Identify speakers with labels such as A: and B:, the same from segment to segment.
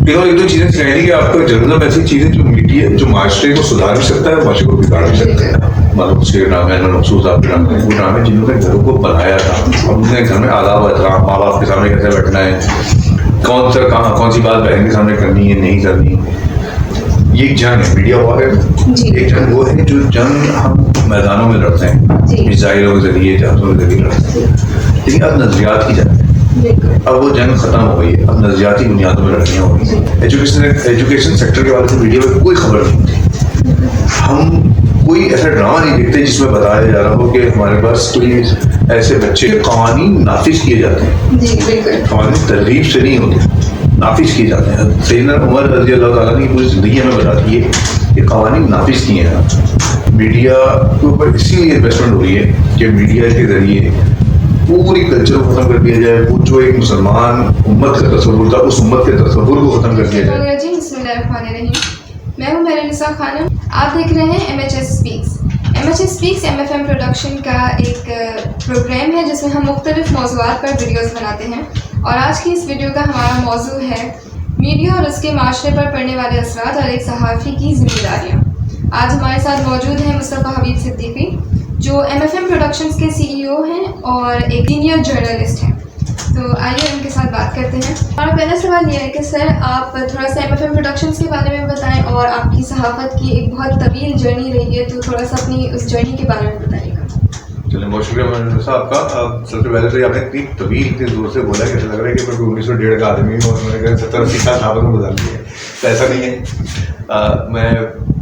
A: ایک دو چیزیں سکھائی تھی کہ آپ کا جرنلزم ایسی چیز ہے جو میڈیا جو معاشرے کو سدھار بھی سکتا ہے، معاشرے کو بگاڑ بھی سکتا ہے. معلوم اس کے نام ہے مخصوص صاحب کے نام ہے، وہ نام ہے جنہوں نے گھروں کو بنایا تھا. اور انہوں نے گھر میں آداب احترام، ماں باپ کے سامنے کیسے بیٹھنا ہے، کون سی بات بہن کے سامنے کرنی ہے نہیں کرنی. یہ ایک جنگ ہے، میڈیا وار ہے. ایک جنگ وہ ہے جو جنگ ہم میدانوں میں لڑتے ہیں، میزائلوں کے ذریعے، جہازوں کے ذریعے لڑتے ہیں. لیکن اب نظریات کی جنگ ہے. اب وہ جنگ ختم ہو گئی ہے، اب نظریاتی بنیادوں میں لڑکیاں ہو گئی ہیں. ایجوکیشن سیکٹر کے بارے میں میڈیا میں کوئی خبر نہیں ہوتی. ہم کوئی ایسا ڈرامہ نہیں دیکھتے جس میں بتایا جا رہا ہو کہ ہمارے پاس کوئی ایسے بچے قوانین نافذ کیے جاتے ہیں. قوانین ترغیب سے نہیں ہوتے، نافذ کیے جاتے ہیں. سیدنا عمر رضی اللہ تعالیٰ نے پوری زندگی ہمیں بتاتی ہے کہ قوانین نافذ کیے ہیں. میڈیا کے اوپر اسی لیے انویسٹمنٹ ہو رہی ہے کہ میڈیا کے ذریعے پوری کلچر کو ختم کر دیا جائے. وہ جو ایک مسلمان امت کا تصور تھا، اس امت کے تصور کو ختم کر دیا جائے.
B: جی بسم اللہ الرحمن الرحیم. میں ہوں میرا نساء خانم. آپ دیکھ رہے ہیں MHS speaks. MHS speaks MFM production کا ایک پروگرام ہے جس میں ہم مختلف موضوعات پر ویڈیوز بناتے ہیں. اور آج کی اس ویڈیو کا ہمارا موضوع ہے میڈیا اور اس کے معاشرے پر پڑنے والے اثرات اور ایک صحافی کی ذمہ داریاں. آج ہمارے ساتھ موجود ہیں مصطفیٰ حبیب صدیقی جو MFM پروڈکشنز کے CEO ہیں اور ایک سینئر جرنلسٹ ہیں. تو آئیے ان کے ساتھ بات کرتے ہیں. ہمارا پہلا سوال یہ ہے کہ سر آپ تھوڑا سا MFM پروڈکشنز کے بارے میں بتائیں، اور آپ کی صحافت کی ایک بہت طویل جرنی رہی ہے، تو تھوڑا سا اپنی اس جرنی کے بارے میں بتائیے گا.
A: چلیں، بہت شکریہ مولانا صاحب کا. سب سے پہلے تو آپ نے اتنی طویل اتنی زور سے بولا کہ ایسا لگ رہا ہے کہ میں 1901 کا آدمی ہوں اور میں نے 70-80 سال صحافت میں گزار لیے. تو ایسا نہیں ہے.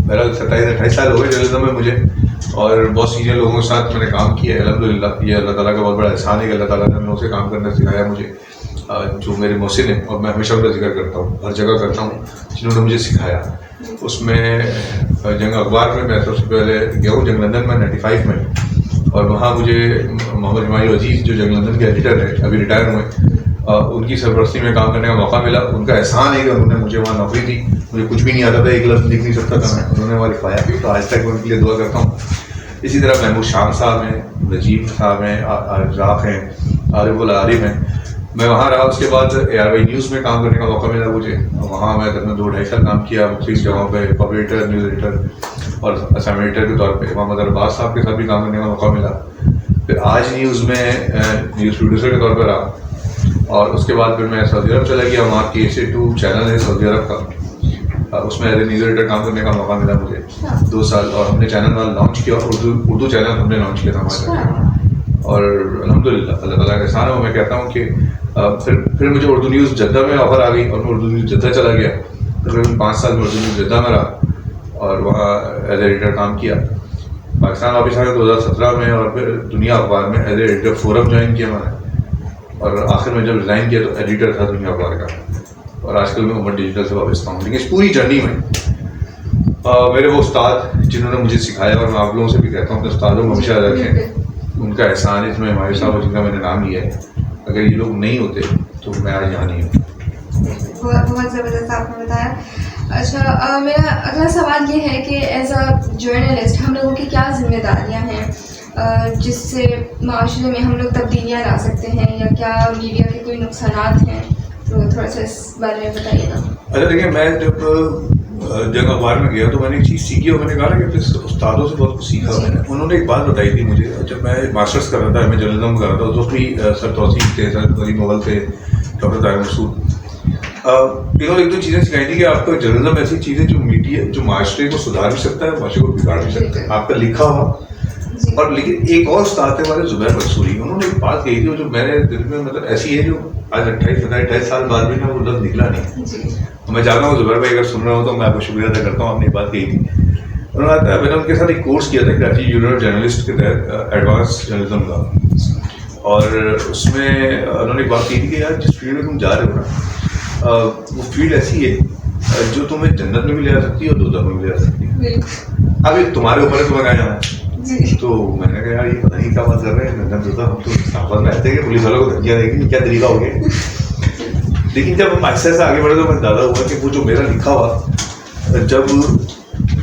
A: میرا 27-28 سال ہو گئے جرنلزم میں مجھے، اور بہت سینئر لوگوں کے ساتھ میں نے کام کیا ہے. الحمدللہ یہ اللہ تعالیٰ کا بہت بڑا احسان ہے کہ اللہ تعالیٰ نے ہمیں اسے کام کرنا سکھایا مجھے، جو میرے محسن ہیں. اور میں ہمیشہ ان کا ذکر کرتا ہوں، ہر جگہ کرتا ہوں، جنہوں نے مجھے سکھایا. اس میں جنگ اخبار میں سب سے پہلے گیا ہوں، جنگ لندن میں 95 میں. اور وہاں مجھے محمد جماعی عزیز جو جنگ لندن کے ایڈیٹر ہیں، ابھی ریٹائر ہوئے، ان کی سرپرستی میں کام کرنے کا موقع ملا. ان کا احسان ہے کہ انہوں نے مجھے وہاں نوکری دی. مجھے کچھ بھی نہیں آتا تھا، ایک لفظ لکھ نہیں سکتا تھا میں، انہوں نے وہاں لکھوایا بھی. تو آج تک میں ان کے لیے دعا کرتا ہوں. اسی طرح محمود شام صاحب ہیں، نجیب صاحب ہیں، رزاق ہیں، عارف العارف ہیں. میں وہاں رہا. اس کے بعد ARY نیوز میں کام کرنے کا موقع ملا مجھے. وہاں میں تقریباً 2-2.5 سال کام کیا مختلف جگہوں پہ، پب ایڈیٹر، نیوز ایڈیٹر اور اسائنمنٹ ایڈیٹر کے طور پہ. محمد عباس صاحب کے ساتھ بھی کام کرنے کا موقع ملا. پھر آج نیوز میں نیوز پروڈیوسر کے طور پر رہا. اور اس کے بعد پھر میں سعودی عرب چلا گیا. وہاں کی SA2 چینل ہے سعودی عرب کا، اس میں ایز اے نیوز ایڈیٹر کام کرنے کا موقع ملا مجھے 2 سال. اور ہم نے چینل وہاں لانچ کیا، اردو چینل ہم نے لانچ کیا تھا ہمارے. اور الحمدللہ اللہ تعالیٰ کا احسان ہے. میں کہتا ہوں کہ پھر مجھے اردو نیوز جدہ میں آفر آ گئی اور میں اردو نیوز جدہ چلا گیا. تقریباً 5 سال میں اردو نیوز جدہ میں رہا اور وہاں ایز اے ایڈیٹر کام کیا. پاکستان واپس آ گیا 2017 میں، اور پھر دنیا اخبار میں as a editor forum join کیا میں نے. اور آخر میں جب ریزائن کیا تو ایڈیٹر تھا دنیا اخبار کا. اور آج کل میں عمر ڈیجیٹل سے وابستہ ہوں. لیکن اس پوری جرنی میں میرے وہ استاد جنہوں نے مجھے سکھایا، اور میں آپ لوگوں سے بھی کہتا ہوں کہ استادوں کو ہمیشہ یاد رکھیں، ان کا احسان اس میں ہمارے صاحب جن کا میں نے نام لیا ہے. اگر یہ لوگ نہیں ہوتے تو میں آج یہاں نہیں ہوں.
B: بہت زبردست آپ نے بتایا. اچھا، میرا اگلا سوال یہ ہے کہ ایز اے جرنلسٹ ہم لوگوں کی کیا ذمہ داریاں ہیں جس سے معاشرے میں ہم لوگ تبدیلیاں لا سکتے ہیں، یا کیا میڈیا کے کوئی نقصانات ہیں؟ تو تھوڑا سا اس بارے میں بتائیے گا.
A: اچھا دیکھیں، میں جب جنگ اخبار میں گیا تو میں نے ایک چیز سیکھی، اور میں نے کہا نا کہ اپنے استادوں سے بہت کچھ سیکھا. میں نے انہوں نے ایک بات بتائی تھی مجھے جب میں ماسٹرس کر رہا تھا، میں جرنلزم کر رہا تھا. اس بھی سر توصیف تھے، سر ولی مغل تھے، ڈاکٹر طاہر مسعود. انہوں نے ایک دو چیزیں سکھائی تھی کہ آپ کا جرنلزم ایسی چیز ہے جو میڈیا جو معاشرے کو سدھار بھی سکتا ہے، معاشرے کو بگاڑ بھی سکتا ہے. آپ کا لکھا ہوا. اور لیکن ایک اور استاد تھے ہمارے زبیر منصوری، انہوں نے ایک بات کہی تھی جو میرے دل میں مطلب ایسی ہے جو آج 28 سال بعد بھی نا وہ لفظ نکلا نہیں. تو میں چاہتا ہوں زبیر بھائی اگر سن رہا ہوں تو میں آپ کو شکریہ ادا کرتا ہوں. آپ نے ایک بات کہی تھی. انہوں نے میں نے ان کے ساتھ ایک کورس کیا تھا کراچی یونیورسٹی جرنلسٹ کے تحت، ایڈوانس جرنلزم کا. اور اس میں انہوں نے ایک بات کہی تھی کہ یار جس فیلڈ میں تم جا رہے ہو نا، وہ فیلڈ ایسی ہے جو تمہیں جنت میں بھی لے جا سکتی ہے اور دوزخ میں بھی لے جا سکتی ہے. اب یہ تمہارے اوپر ہے تمہیں کہاں جانا ہے. تو میں نے کہا یار یہ پتہ نہیں کیا بات کر رہے ہیں. ہم تو صحافت میں آتے ہیں کہ پولیس والوں کو دھمکیاں دے گی، کیا طریقہ ہو گیا. لیکن جب ہم ایسے آگے بڑھے تو میں اندازہ ہوا کہ وہ جو میرا لکھا ہوا جب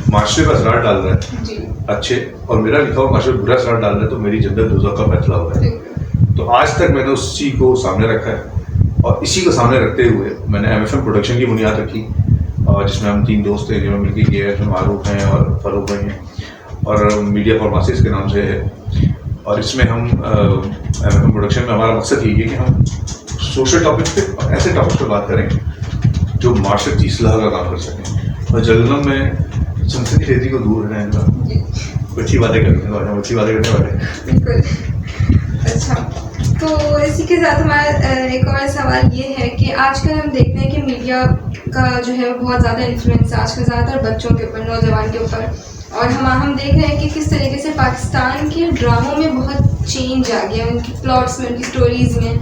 A: معاشرے کا اثرات ڈال رہا ہے اچھے، اور میرا لکھا ہوا معاشرے برا اثرات ڈال رہا ہے، تو میری جنت دوزخ کا فیصلہ ہو رہا ہے. تو آج تک میں نے اس چیز کو سامنے رکھا ہے. اور اسی کو سامنے رکھتے ہوئے میں نے MFM پروڈکشن کی بنیاد رکھی، اور جس میں ہم 3 دوست تھے جنہوں نے مل کے کیا ہے، معروف ہیں اور فروغ بھائی ہیں، اور میڈیا فار ماسز کے نام سے ہے. اور اس میں ہم MFM پروڈکشن میں ہمارا مقصد یہی ہے کہ ہم سوشل ٹاپکس پہ اور ایسے ٹاپکس پہ بات کریں جو معاشرت کی اصلاح کا کام کر سکیں، اور جلدم میں سنسنی خیزی کو دور رہنا ہے. اچھی باتیں کرتے ہیں، ہم اچھی باتیں کرنے والے ہیں.
B: بالکل. اچھا، تو اسی کے ساتھ ہمارا ایک اور سوال یہ ہے کہ آج کل ہم دیکھتے ہیں کہ میڈیا کا جو ہے بہت زیادہ انفلوئنس آج کل زیادہ تر بچوں کے اوپر، نوجوان کے اوپر، اور ہم دیکھ رہے ہیں کہ کس طریقے سے پاکستان کے ڈراموں میں بہت چینج آ گیا، ان کی پلاٹس میں، ان کی اسٹوریز میں،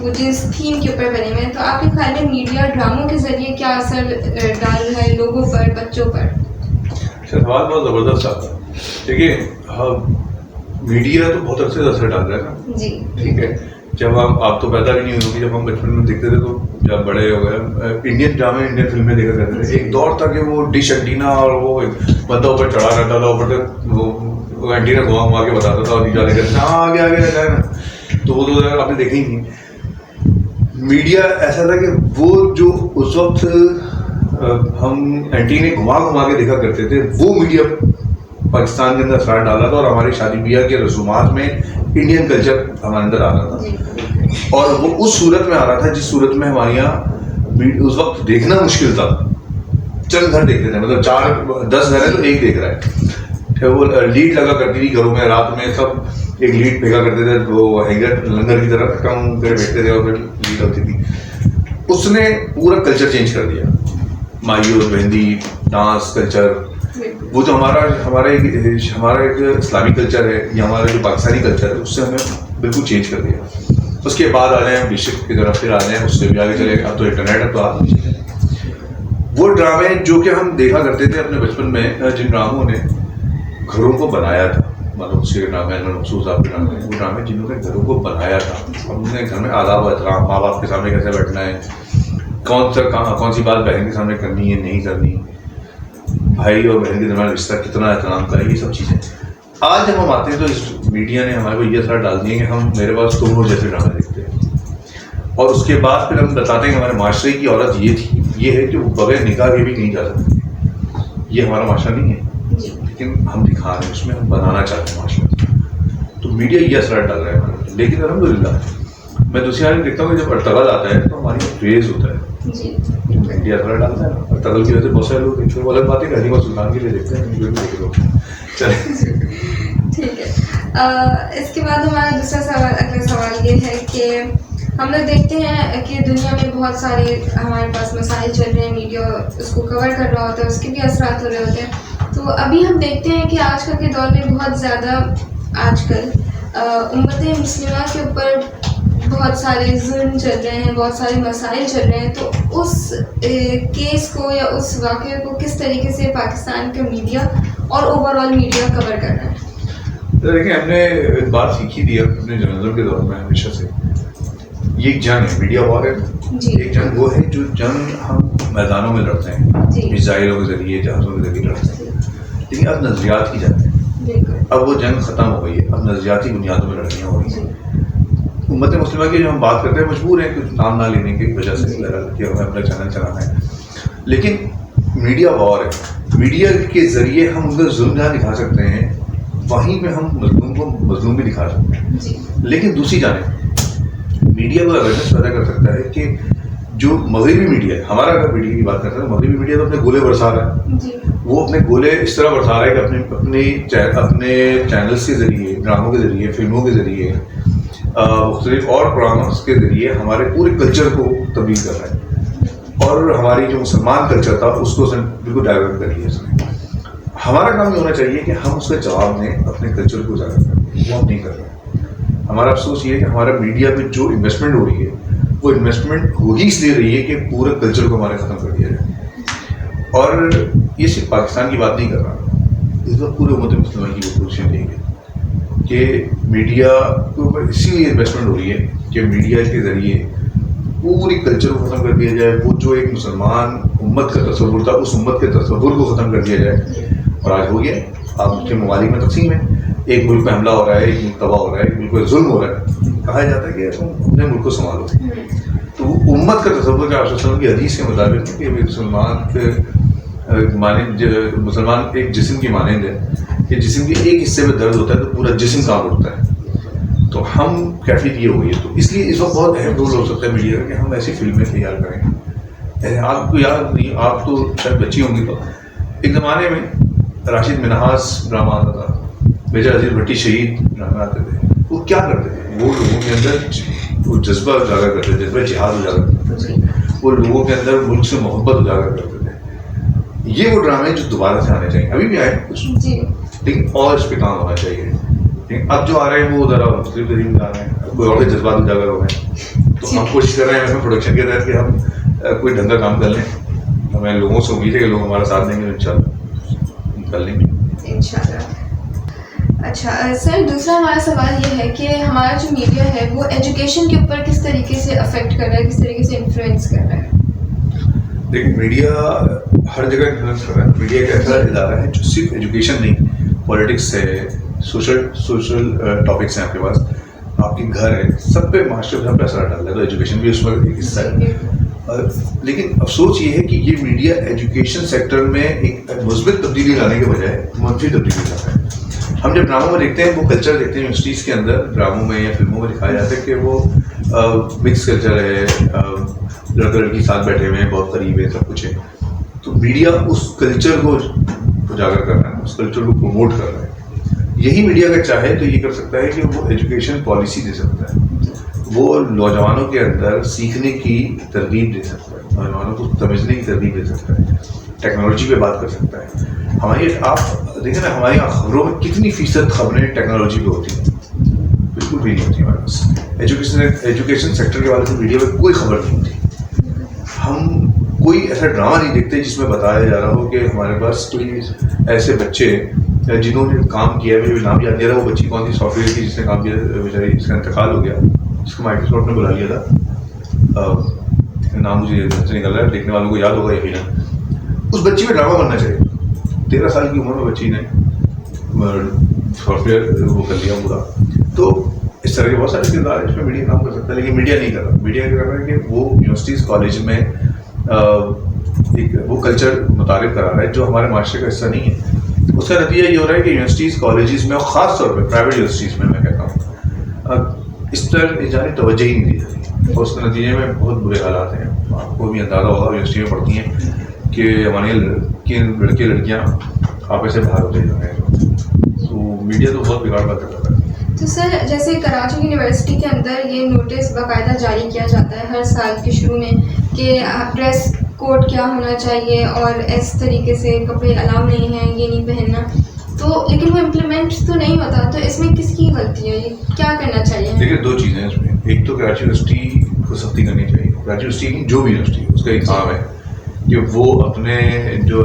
B: وہ جس تھیم کے اوپر بنے ہوئے ہیں. تو آپ کے خیال میں میڈیا ڈراموں کے ذریعے کیا اثر ڈال رہا ہے لوگوں پر، بچوں پر؟
A: سوال بہت زبردست آتا ہے. دیکھیے میڈیا تو بہت عرصے سے اثر ڈال رہا ہے نا.
B: جی
A: ٹھیک ہے. جب آپ تو پیدا بھی نہیں ہوئی، جب ہم بچپن میں دیکھتے تھے تو جب بڑے ہو گئے انڈین ڈرامے، انڈین فلمیں دیکھا کرتے تھے. ایک دور تھا کہ وہ ڈش انٹینا اور وہ بندہ اوپر چڑھا رہتا تھا، اوپر سے وہ انٹینا گھما کے بتاتا تھا اور نیچے والے کہتے ہاں آگے آگے رہتا ہے نا. تو وہ تو آپ نے دیکھے ہی نہیں. میڈیا ایسا تھا کہ وہ جو اس وقت ہم اینٹینے گھما کے دیکھا کرتے تھے، وہ میڈیا پاکستان کے اندر اثر ڈالا تھا، اور ہماری شادی بیاہ کے رسومات میں انڈین کلچر ہمارے اندر آ رہا تھا. اور وہ اس صورت میں آ رہا تھا جس صورت میں ہمارے یہاں اس وقت دیکھنا مشکل تھا. چند گھر دیکھتے تھے، مطلب 4-10 گھر ہیں تو ایک دیکھ رہا ہے. وہ لیڈ لگا کرتی تھی گھروں میں، رات میں سب ایک لیڈ پھینکا کرتے تھے، وہ ہینگر لنگر کی طرح کم کر بیٹھتے تھے اور پھر لیڈ ہوتی تھی. اس نے پورا کلچر چینج کر دیا. مایوس، مہندی، ڈانس کلچر، وہ جو ہمارا ایک اسلامی کلچر ہے یا ہمارا جو پاکستانی کلچر ہے، اس سے ہمیں بالکل چینج کر دیا. اس کے بعد آ جائیں ڈسٹرکٹ کی طرف، پھر آ جائیں اس سے بھی آگے چلے گئے. اب تو انٹرنیٹ ہے تو آپ وہ ڈرامے جو کہ ہم دیکھا کرتے تھے اپنے بچپن میں، جن ڈراموں نے گھروں کو بنایا تھا، مطلب اس کے ڈرامے مخصوص آپ کے ڈرامے، وہ ڈرامے جنہوں نے گھروں کو بنایا تھا. انہوں نے گھر میں آداب و احترام، ماں باپ کے سامنے کیسے بیٹھنا ہے، کون سی بات بہن کے سامنے کرنی ہے نہیں کرنی، بھائی اور بہن کے درمیان رشتہ کتنا احترام کرے، یہ سب چیزیں. آج جب ہم آتے ہیں تو اس میڈیا نے ہمارے کو یہ اثر ڈال دیے کہ ہم میرے پاس تم ہو جیسے ڈرامے دیکھتے ہیں، اور اس کے بعد پھر ہم بتاتے ہیں کہ ہمارے معاشرے کی عورت یہ تھی، یہ ہے کہ وہ بغیر نکاح کے بھی کہیں جا سکتی. یہ ہمارا معاشرہ نہیں ہے، لیکن ہم دکھا رہے ہیں، اس میں ہم بنانا چاہتے ہیں معاشرے. تو میڈیا یہ اثرات ڈال رہا ہے ہمارے. لیکن الحمدللہ میں دوسری حال دیکھتا ہوں کہ جب ارطغرل آتا ہے تو ہماری فیز ہوتا ہے. میڈیا اثر ڈالتا ہے. ارطغرل کی وجہ سے بہت سارے لوگ دیکھتے ہیں، وہ الگ بات ہے کہ حلیمہ سلطان کے لیے دیکھتے ہیں، مجھے بھی دیکھ لو.
B: ٹھیک ہے. اس کے بعد ہمارا دوسرا سوال، اگلا سوال یہ ہے کہ ہم لوگ دیکھتے ہیں کہ دنیا میں بہت سارے ہمارے پاس مسائل چل رہے ہیں، میڈیا اس کو کور کر رہا ہوتا ہے، اس کے بھی اثرات ہو رہے ہوتے ہیں. تو ابھی ہم دیکھتے ہیں کہ آج کل کے دور میں بہت زیادہ امت مسلمہ کے اوپر بہت سارے ظلم چل رہے ہیں، بہت سارے مسائل چل رہے ہیں. تو اس کیس کو یا اس واقعے کو کس طریقے سے پاکستان کا میڈیا اور اوور آل میڈیا کور کر رہا ہے؟
A: دیکھیں، ہم نے ایک بات سیکھی تھی اپنے جرنلزم کے دور میں ہمیشہ سے، یہ ایک جنگ ہے، میڈیا وار ہے. ایک جنگ وہ ہے جو جنگ ہم میدانوں میں لڑتے ہیں، میزائلوں کے ذریعے، جہازوں کے ذریعے لڑتے ہیں. لیکن اب نظریات کی جنگ ہے. اب وہ جنگ ختم ہو گئی ہے، اب نظریاتی بنیادوں میں لڑائیاں ہو رہی ہیں. امت مسلمہ کی جو ہم بات کرتے ہیں مجبور ہیں کچھ نام نہ لینے کی وجہ سے کہ ہمیں اپنا چینل چلانا ہے. لیکن میڈیا وار ہے. میڈیا کے ذریعے ہم ان کا ظلم جہاں دکھا سکتے ہیں، وہیں پہ ہم مظلوم کو مظلوم بھی دکھا سکتے ہیں. لیکن دوسری جانب میڈیا کو اویئرنیس پیدا کر سکتا ہے کہ جو مغربی میڈیا ہے، ہمارا اگر میڈیا کی بات کرتے ہیں، مغربی میڈیا تو اپنے گولے برسا رہا ہے. وہ اپنے گولے اس طرح برسا رہا ہے کہ اپنے چینلز کے ذریعے، ڈراموں کے ذریعے، فلموں کے ذریعے، مختلف اور پروگرامس کے ذریعے ہمارے پورے کلچر کو تبدیل کر رہا ہے، اور ہماری جو مسلمان کلچر تھا اس کو بالکل ڈائیورٹ کر دیا اس نے. ہمارا کام یہ ہونا چاہیے کہ ہم اس کا جواب دیں، اپنے کلچر کو اجاگر کریں. وہ ہم نہیں کر رہے. ہمارا افسوس یہ ہے کہ ہمارا میڈیا میں جو انویسٹمنٹ ہو رہی ہے، وہ انویسٹمنٹ ہو ہی اس لیے رہی ہے کہ پورے کلچر کو ہمارے ختم کر دیا جائے. اور یہ صرف پاکستان کی بات نہیں کر رہا، اس وقت پورے امت مسلمہ کی وہ پوزیشن یہی ہے کہ میڈیا کے اوپر اسی لیے انویسٹمنٹ ہو رہی ہے کہ میڈیا کے ذریعے پوری کلچر کو ختم کر دیا جائے. وہ جو ایک مسلمان امت کا تصور تھا، اس امت کے تصور کو ختم کر دیا جائے. اور آج ہو گیا. آپ کے ممالک میں تقسیم ہے، ایک ملک پہ حملہ ہو رہا ہے، ایک ملک تباہ ہو رہا ہے، ایک ملک پہ ظلم ہو رہا ہے. کہا جاتا ہے کہ تم اپنے ملک کو سنبھالو. تو وہ امت کا تصور کہ آپ صلی اللہ علیہ وسلم کی حدیث کے مطابق کہ مسلمان کے مانند مسلمان ایک جسم کی مانند ہے کہ جسم کے ایک حصے میں درد ہوتا ہے تو پورا جسم کام اٹھتا ہے. تو ہم کیفیت یہ ہوئی ہے. تو اس لیے اس وقت بہت اہم رول ہو سکتا ہے میڈیا کا کہ ہم ایسی فلمیں تیار کریں. آپ کو یاد نہیں, آپ تو شاید بچی ہوں گی, تو ایک زمانے میں راشد منہاس ڈرامہ آتا تھا, میجر عزیز بھٹی شہید ڈرامے آتے تھے. وہ کیا کرتے تھے, وہ لوگوں کے اندر وہ جذبہ اجاگر کرتے تھے, جذبہ جہاد اجاگر کرتے تھے, وہ لوگوں کے اندر ملک سے محبت اجاگر کرتے تھے. یہ وہ ڈرامے جو دوبارہ سے آنے چاہیے, ابھی بھی آئے کچھ لیکن اور اس پہ کام ہونا چاہیے. لیکن اب جو آ رہے ہیں وہ ذرا مختلف طریقے سے آ رہے ہیں, کوئی اور جذبات اجاگر ہو رہے ہیں. تو ہم کوشش کر رہے ہیں پروڈکشن کے تحت کہ ہم کوئی ڈھنگ کا کام کر لیں. ہمیں لوگوں سے امید ہے کہ لوگ ہمارا ساتھ دیں گے, انشاءاللہ کر لیں گے
B: انشاءاللہ. اچھا سر, دوسرا ہمارا سوال یہ ہے کہ ہمارا جو میڈیا ہے وہ ایجوکیشن کے اوپر کس طریقے سے افیکٹ کر رہا ہے, کس طریقے سے انفلوئنس کر رہا ہے؟
A: دیکھیں میڈیا ہر جگہ انفلوئنس کر رہا ہے. میڈیا ایک ایسا ادارہ ہے جو صرف ایجوکیشن نہیں, پالیٹکس ہے, سوشل ٹاپکس ہیں آپ کے پاس, آپ کے گھر ہے, سب پہ معاشرے سب پہ اثر ڈال رہا ہے. تو ایجوکیشن بھی اس میں ایک حصہ ہے. لیکن افسوس یہ ہے کہ یہ میڈیا ایجوکیشن سیکٹر میں ایک مثبت تبدیلی لانے کے بجائے منفی تبدیلی لاتا ہے. ہم جب ڈراموں میں دیکھتے ہیں, وہ کلچر دیکھتے ہیں یونیورسٹیز کے اندر, ڈراموں میں یا فلموں میں دکھایا جاتا ہے کہ وہ مکس کلچر ہے, لڑکا لڑکی ساتھ بیٹھے ہوئے ہیں, بہت قریب ہے, سب کچھ ہے. تو میڈیا اس کلچر کو اجاگر کر رہا ہے, اس کلچر کو پروموٹ کر رہا ہے. یہی میڈیا اگر چاہے تو یہ کر سکتا ہے کہ وہ ایجوکیشن پالیسی دے سکتا ہے, وہ نوجوانوں کے اندر سیکھنے کی ترغیب دے سکتا ہے, نوجوانوں کو سمجھنے کی ترغیب دے سکتا ہے, ٹیکنالوجی پہ بات کر سکتا ہے. ہماری آپ دیکھیں نا, ہماری خبروں میں کتنی فیصد خبریں ٹیکنالوجی پہ ہوتی ہیں, بالکل بھی نہیں ہوتی ہمارے پاس. ایجوکیشن سیکٹر کے والے سے میڈیا میں کوئی خبر نہیں ہوتی. ہم کوئی ایسا ڈرامہ نہیں دیکھتے جس میں بتایا جا رہا ہو کہ ہمارے پاس کوئی ایسے بچے جنہوں نے کام کیا ہے, مجھے نام یاد نہیں رہا وہ بچی کون سی سافٹ ویئر کی جس نے کام کیا, بیچاری جس کا انتقال ہو گیا, جس کو مائکروسافٹ نے بلا لیا تھا, نام مجھے سے نکل رہا ہے, دیکھنے والوں کو یاد ہوگا یقیناً. اس بچی میں ڈرامہ بننا چاہیے. 13 سال کی عمر میں بچی نے سافٹ ویئر وہ کر لیا پورا. تو اس طرح کے بہت سارے کردار ہیں اس میں میڈیا کام کر سکتا ہے, لیکن میڈیا نہیں کر رہا. میڈیا کیا کر رہا ہے کہ وہ یونیورسٹیز کالج میں ایک وہ کلچر متعارف کرا رہا ہے جو ہمارے معاشرے کا حصہ نہیں ہے. اس کا نتیجہ یہ ہو رہا ہے کہ یونیورسٹیز کالجز میں, اور خاص طور پہ پرائیویٹ یونیورسٹیز میں کہتا ہوں, اس طرح جانی توجہ ہی نہیں دی جاتی, اور اس کے نتیجے میں بہت برے حالات ہیں. آپ کو بھی اندازہ ہوگا یونیورسٹی میں پڑھتی ہیں کہ ہمارے لڑکے لڑکیاں آپس سے باہر ہوتے جا رہے ہیں. تو میڈیا تو بہت بگاڑ بات کرتا ہے.
B: تو سر جیسے کراچی یونیورسٹی کے اندر یہ نوٹس باقاعدہ جاری کیا جاتا ہے ہر سال کے شروع میں کہ ڈریس کوڈ کیا ہونا چاہیے اور اس طریقے سے کپڑے الاؤ نہیں ہیں, یہ نہیں پہننا, تو لیکن وہ امپلیمنٹ تو نہیں ہوتا. تو اس میں کس کی غلطی ہے, یہ کیا کرنا چاہیے؟
A: دیکھیے دو چیزیں ہیں اس میں. ایک تو کراچی یونیورسٹی کو سختی کرنی چاہیے. کراچی یونیورسٹی جو بھی یونیورسٹی ہے اس کا ایک کام ہے کہ وہ اپنے جو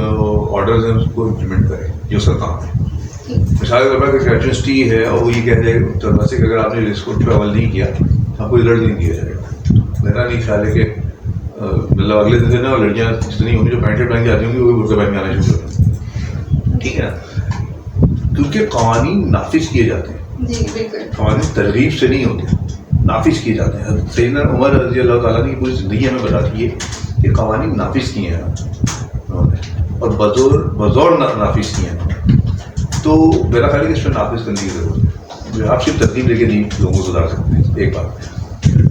A: آرڈرز ہیں اس کو امپلیمنٹ کرے, یہ اس کا کام ہے. مثال کے طور پر کراچی یونیورسٹی ہے اور وہ یہ کہتے ہیں طلبا سے کہ اگر آپ نے ڈریس کوڈ پہ عمل نہیں کیا آپ کو ریزلٹ نہیں دیا جائے گا. میرا نہیں خیال ہے کہ مطلب اگلے دن نا لڑکیاں جتنی ہوں گی جو پینٹ شرٹ پہن کے آتی ہوں گی وہ بھی برقع پہن کے آنا شروع کریں, ٹھیک ہے نا, کیونکہ قوانین نافذ کیے جاتے ہیں.
B: جی بالکل. قوانین
A: ترغیب سے نہیں ہوتے, نافذ کیے جاتے ہیں. سیدنا عمر رضی اللہ تعالیٰ نے پوری زندگی ہمیں بتاتی ہے کہ قوانین نافذ کیے ہیں انہوں نے, اور بزور نافذ کیے ہیں. تو میرا خیال ہے کہ اس میں نافذ کرنے کی ضرورت ہے. آپ صرف ترغیب لے کے نہیں لوگوں کو سدھار سکتے ہیں, ایک بات.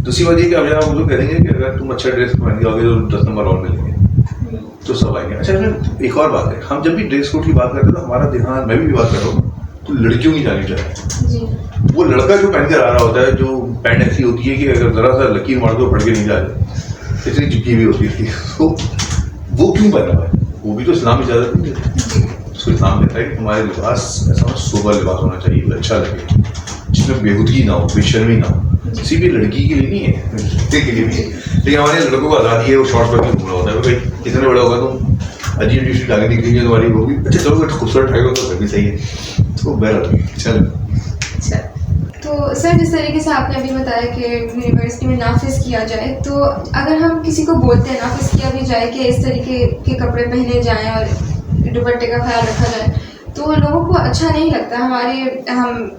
A: دوسری بات یہ کہ اب جب ہم لوگ کہیں گے کہ اگر تم اچھا ڈریس پہن کے آؤ گے تو 10 نمبر اور ملیں گے تو سب آئیں گے. اچھا اس میں ایک اور بات ہے, ہم جب بھی ڈریس کوڈ کی بات کرتے ہیں تو ہمارا دھیان, میں بھی بات کر رہا ہوں, تو لڑکیوں کی جانی چاہیے. وہ لڑکا جو پہن کر آ رہا ہوتا ہے, جو پینٹ ایسی ہوتی ہے کہ اگر ذرا سا لکیر مار دو پھٹ کے نہیں جائے, اتنی چپکی ہوئی ہوتی ہے, تو وہ کیوں پہنا ہوا ہے؟ وہ بھی تو اسلام اجازت نہیں دیتا. اس کو اسلام کہتا ہے کہ ہمارے لباس ایسا سوبر لباس ہونا چاہیے, اچھا لگے, جس میں بےحودگی نہ ہو, بے شرمی نہ ہو. کسی بھی لڑکی کے لیے نہیں ہے, لڑکے کے لیے بھی ہے. لیکن ہمارے لڑکوں کو آزادی ہے, وہ شارٹس پہن کے گھوم رہا ہوتا ہے. بھائی کتنے بڑا ہوگا تم عجیب عجیب سی ڈالیں نکلی ہے تمہاری, وہ بھی اچھا چلو خوبصورت ٹھہرے گا تو بھی صحیح ہے. تو بہرحال چل.
B: اچھا تو سر جس طریقے سے آپ نے ابھی بتایا کہ یونیورسٹی میں نافذ کیا جائے, تو اگر ہم کسی کو بولتے ہیں نافذ کیا بھی جائے کہ اس طریقے کے کپڑے پہنے جائیں اور دوپٹے کا خیال رکھا جائے, تو لوگوں کو اچھا نہیں لگتا.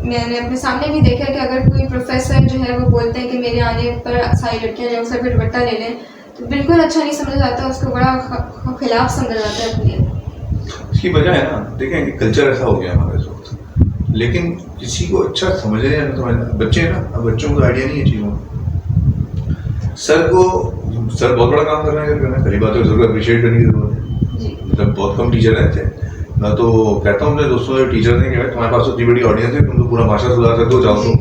B: میں نے اپنے سامنے بھی دیکھا کہ اگر کوئی پروفیسر جو ہے وہ بولتے ہیں کہ میرے آنے پر ساری لڑکیاں جو سر پہ دوپٹہ لے لیں تو بالکل اچھا نہیں سمجھا جاتا, اس کو بڑا خلاف سمجھا جاتا ہے اپنے.
A: اس کی وجہ ہے نا, دیکھیں کہ کلچر ایسا ہو گیا ہمارے اس وقت, لیکن کسی کو اچھا سمجھے یا نہ سمجھنا, بچے ہیں نا, بچوں کو آئیڈیا نہیں ہے چیزوں کا. سر بہت بڑا کام کر رہے ہیں, پہلی بات تو ضرور اپریشیٹ کرنے کی ضرورت ہے. مطلب بہت کم ٹیچر رہتے ہیں. میں تو کہتا ہوں اپنے دوستوں جو ٹیچر ہیں کہ تمہارے پاس اتنی بڑی آڈینس ہے, تم تو پورا معاشرہ سدھار سکتے ہو, جاؤ تو,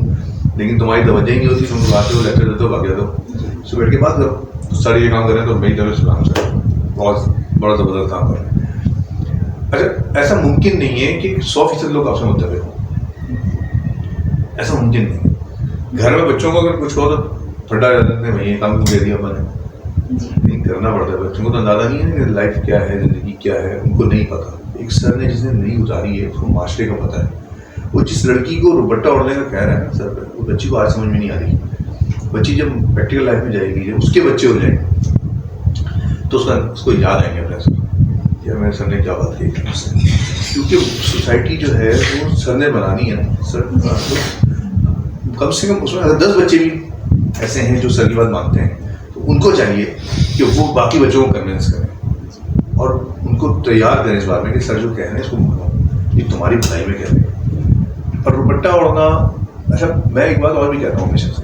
A: لیکن تمہاری توجہ ہی نہیں ہوتی, تم آتے ہو لیکچر دیتے ہو باقی دو اس بیٹھ کے بات کرو. تو سر یہ کام کر رہے ہیں تو میری طرف سے کام کر بہت بڑا زبردست کام کر رہے ہیں. اچھا, ایسا ممکن نہیں ہے کہ 100% لوگ آپ سے متفق ہوں, ایسا ممکن نہیں ہے. گھر میں بچوں کو اگر کچھ ہو تو پھٹا جاتے ہیں, وہی کام کو دے دیا اپنے, نہیں کرنا پڑتا ہے. بچوں کو تو اندازہ نہیں ہے کہ لائف کیا ہے, زندگی کیا ہے, ان کو نہیں پتا. ایک سر نے جس نے نہیں اتاری ہے اس کو معاشرے کا پتہ ہے. وہ جس لڑکی کو دوپٹہ اوڑھنے کا کہہ رہا ہے نا سر پہ, وہ بچی کو آج سمجھ میں نہیں آ رہی. بچی جب پریکٹیکل لائف میں جائے گی, جب اس کے بچے ہو جائیں گے تو اس کو یاد آئیں گے اپنے سر, یا میرے سر نے کیا بات کی تھی اس سے. کیونکہ سوسائٹی جو ہے وہ سر نے بنانی ہے نا. سر کم سے کم اس میں اگر 10 بچے بھی ایسے ہیں جو سر کی بات مانتے ہیں تو ان کو چاہیے کہ وہ باقی بچوں کو کنوینس کریں اور ان کو تیار کریں اس بات میں کہ سر جو کہہ رہے ہیں اس کو مانو, یہ تمہاری بھلائی میں کہہ رہے ہیں. اور دوپٹہ اوڑھنا, اچھا میں ایک بات اور بھی کہتا ہوں ہمیشہ سے,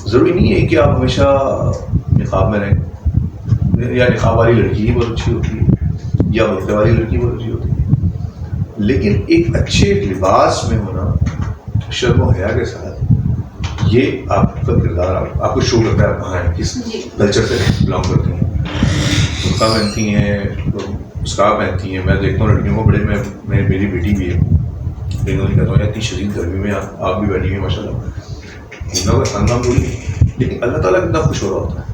A: ضروری نہیں ہے کہ آپ ہمیشہ نقاب میں رہیں, یا نقاب والی لڑکی ہی بہت اچھی ہوتی ہے یا برقعے والی لڑکی بہت اچھی ہوتی ہے, لیکن ایک اچھے لباس میں ہونا شرم و حیا کے ساتھ, یہ آپ کا کردار آپ کو شو کرتا ہے آپ کہاں ہیں, کس کلچر سے بلانگ کرتی ہیں. برقع پہنتی ہیں, اسکارف پہنتی ہیں. میں دیکھتا ہوں لڑکیوں کو بڑے, میری بیٹی بھی ہے, لیکن انہیں کہتا ہوں اتنی شدید گرمی میں آپ بھی بیٹھی ہوئی ماشاء اللہ, گھومنا کا خاندان بولی, لیکن اللہ تعالیٰ کتنا خوش ہو رہا ہوتا ہے,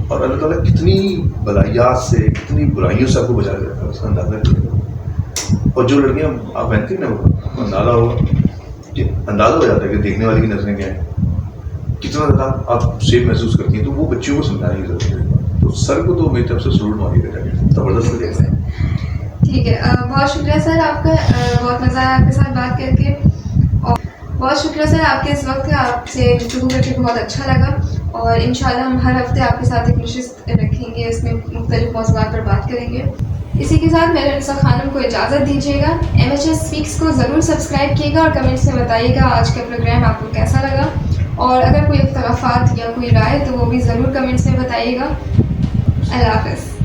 A: اور اللہ تعالیٰ کتنی بلائیات سے, کتنی برائیوں سے آپ کو بچا دیتا ہے, اس کا اندازہ نہیں. اور جو لڑکیاں آپ پہنتی ہیں نا, وہ اندازہ ہو جاتا ہے کہ دیکھنے والی کی نظریں کیا ہیں, کتنا زیادہ آپ سیف محسوس کرتی ہیں. تو وہ بچوں کو سمجھانے کی ضرورت ہے. تو سر کو تو میری طرف سے سلوٹ ماری دیتا ہے, زبردست دیکھنا ہے.
B: ٹھیک ہے, بہت شکریہ سر آپ کا, بہت مزہ آیا آپ کے ساتھ بات کر کے. اور بہت شکریہ سر آپ کے اس وقت کا, آپ سے گفتگو کر کے بہت اچھا لگا. اور انشاءاللہ ہم ہر ہفتے آپ کے ساتھ ایک نشست رکھیں گے, اس میں مختلف موضوعات پر بات کریں گے. اسی کے ساتھ میرے نسا خانم کو اجازت دیجیے گا. MHS اسپیکس کو ضرور سبسکرائب کیے گا اور کمنٹس میں بتائیے گا آج کا پروگرام آپ کو کیسا لگا, اور اگر کوئی اختلافات یا کوئی رائے تو وہ بھی ضرور کمنٹس میں بتائیے گا. اللہ حافظ.